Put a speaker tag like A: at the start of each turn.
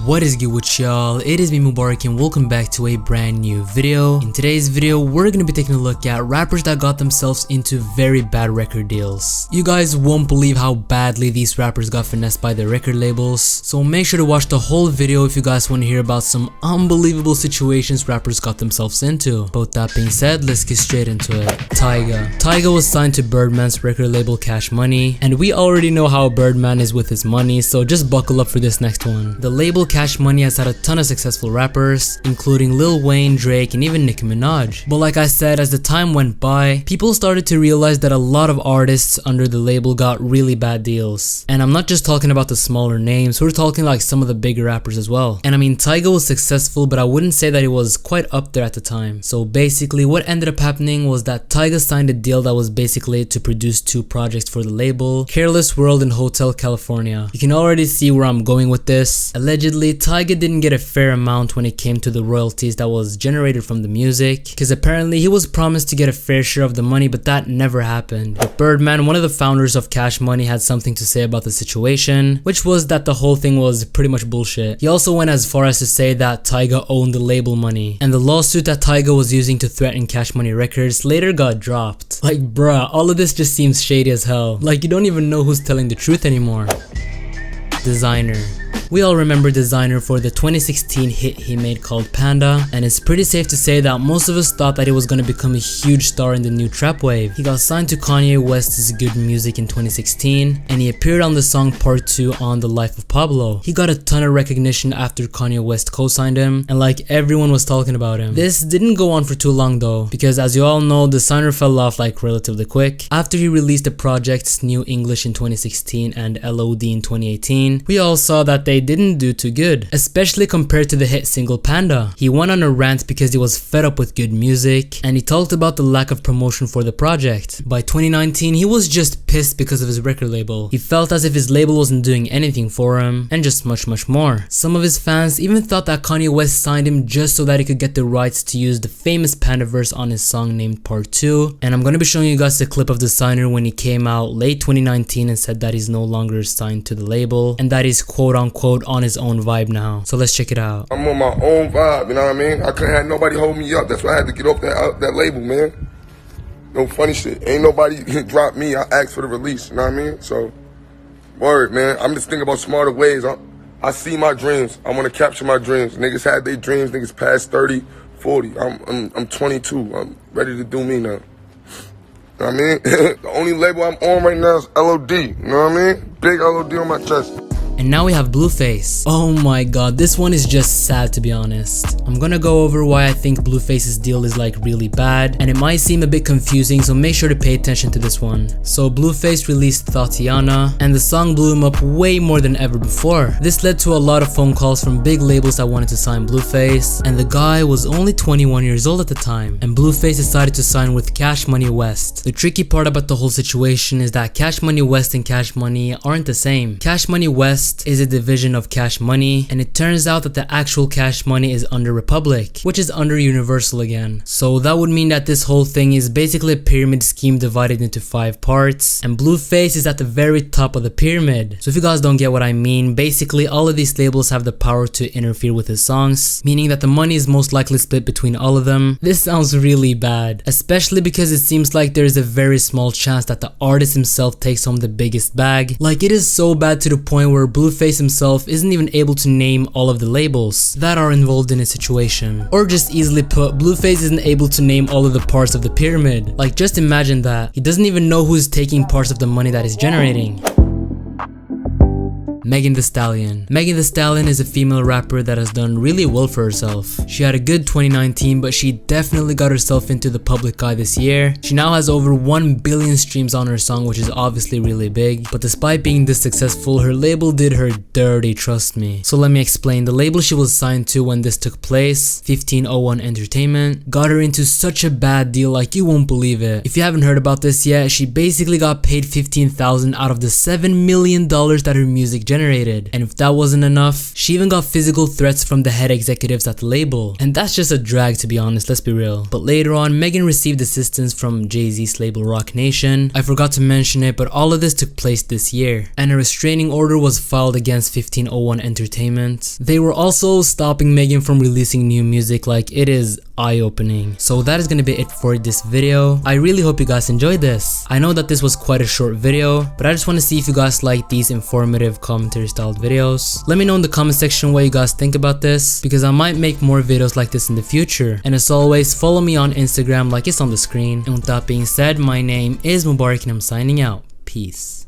A: What is good with y'all? It is me Mubarak and welcome back to a brand new video. In today's video, we're gonna be taking a look at rappers that got themselves into very bad record deals. You guys won't believe how badly these rappers got finessed by their record labels, so make sure to watch the whole video if you guys want to hear about some unbelievable situations rappers got themselves into. But with that being said, let's get straight into it. Tyga was signed to Birdman's record label Cash Money, and we already know how Birdman is with his money, so just buckle up for this next one. The label Cash Money has had a ton of successful rappers, including Lil Wayne, Drake, and even Nicki Minaj. But like I said, as the time went by, people started to realize that a lot of artists under the label got really bad deals. And I'm not just talking about the smaller names, we're talking like some of the bigger rappers as well. And I mean, Tyga was successful, but I wouldn't say that it was quite up there at the time. So basically what ended up happening was that Tyga signed a deal that was basically to produce two projects for the label, Careless World and Hotel California. You can already see where I'm going with this. Allegedly, Tyga didn't get a fair amount when it came to the royalties that was generated from the music, because apparently he was promised to get a fair share of the money, but that never happened. But Birdman, one of the founders of Cash Money, had something to say about the situation, which was that the whole thing was pretty much bullshit. He also went as far as to say that Tyga owned the label money, and the lawsuit that Tyga was using to threaten Cash Money Records later got dropped. Like bruh, all of this just seems shady as hell. Like you don't even know who's telling the truth anymore. Desiigner. We all remember Desiigner for the 2016 hit he made called Panda, and it's pretty safe to say that most of us thought that he was gonna become a huge star in the new trap wave. He got signed to Kanye West's Good Music in 2016, and he appeared on the song Part 2 on The Life of Pablo. He got a ton of recognition after Kanye West co-signed him, and like everyone was talking about him. This didn't go on for too long though, because as you all know, Desiigner fell off like relatively quick. After he released the projects New English in 2016 and LOD in 2018, we all saw that they didn't do too good, especially compared to the hit single Panda. He went on a rant because he was fed up with good music, and he talked about the lack of promotion for the project. By 2019, he was just pissed because of his record label. He felt as if his label wasn't doing anything for him, and just much more. Some of his fans even thought that Kanye West signed him just so that he could get the rights to use the famous Panda verse on his song named Part 2, and I'm gonna be showing you guys a clip of Desiigner when he came out late 2019 and said that he's no longer signed to the label, and that he's quote unquote on his own vibe now. So let's check it out.
B: I'm on my own vibe, you know what I mean? I couldn't have nobody hold me up. That's why I had to get off that label, man. No funny shit. Ain't nobody drop me. I asked for the release, you know what I mean? So, word, man. I'm just thinking about smarter ways. I see my dreams. I want to capture my dreams. Niggas had their dreams. Niggas past 30, 40. I'm 22. I'm ready to do me now. You know what I mean? The only label I'm on right now is LOD. You know what I mean? Big LOD on my chest.
A: And now we have Blueface. Oh my god, this one is just sad to be honest. I'm gonna go over why I think Blueface's deal is like really bad, and it might seem a bit confusing, so make sure to pay attention to this one. So Blueface released Tatiana, and the song blew him up way more than ever before. This led to a lot of phone calls from big labels that wanted to sign Blueface, and the guy was only 21 years old at the time, and Blueface decided to sign with Cash Money West. The tricky part about the whole situation is that Cash Money West and Cash Money aren't the same. Cash Money West is a division of Cash Money, and it turns out that the actual Cash Money is under Republic, which is under Universal again. So that would mean that this whole thing is basically a pyramid scheme divided into 5 parts, and Blueface is at the very top of the pyramid. So if you guys don't get what I mean, basically all of these labels have the power to interfere with his songs, meaning that the money is most likely split between all of them. This sounds really bad, especially because it seems like there is a very small chance that the artist himself takes home the biggest bag. Like it is so bad to the point where Blueface himself isn't even able to name all of the labels that are involved in a situation. Or just easily put, Blueface isn't able to name all of the parts of the pyramid. Like just imagine that. He doesn't even know who's taking parts of the money that he's generating. Megan Thee Stallion. Megan Thee Stallion is a female rapper that has done really well for herself. She had a good 2019, but she definitely got herself into the public eye this year. She now has over 1 billion streams on her song, which is obviously really big. But despite being this successful, her label did her dirty, trust me. So let me explain. The label she was signed to when this took place, 1501 Entertainment, got her into such a bad deal like you won't believe it. If you haven't heard about this yet, she basically got paid $15,000 out of the $7 million that her music generated. And if that wasn't enough, she even got physical threats from the head executives at the label. And that's just a drag, to be honest, let's be real. But later on, Megan received assistance from Jay-Z's label Roc Nation. I forgot to mention it, but all of this took place this year. And a restraining order was filed against 1501 Entertainment. They were also stopping Megan from releasing new music. Like, it is eye-opening. So that is gonna be it for this video. I really hope you guys enjoyed this. I know that this was quite a short video, but I just want to see if you guys like these informative commentary styled videos. Let me know in the comment section what you guys think about this, because I might make more videos like this in the future. And as always, follow me on Instagram like it's on the screen. And with that being said, my name is Mubarak and I'm signing out. Peace.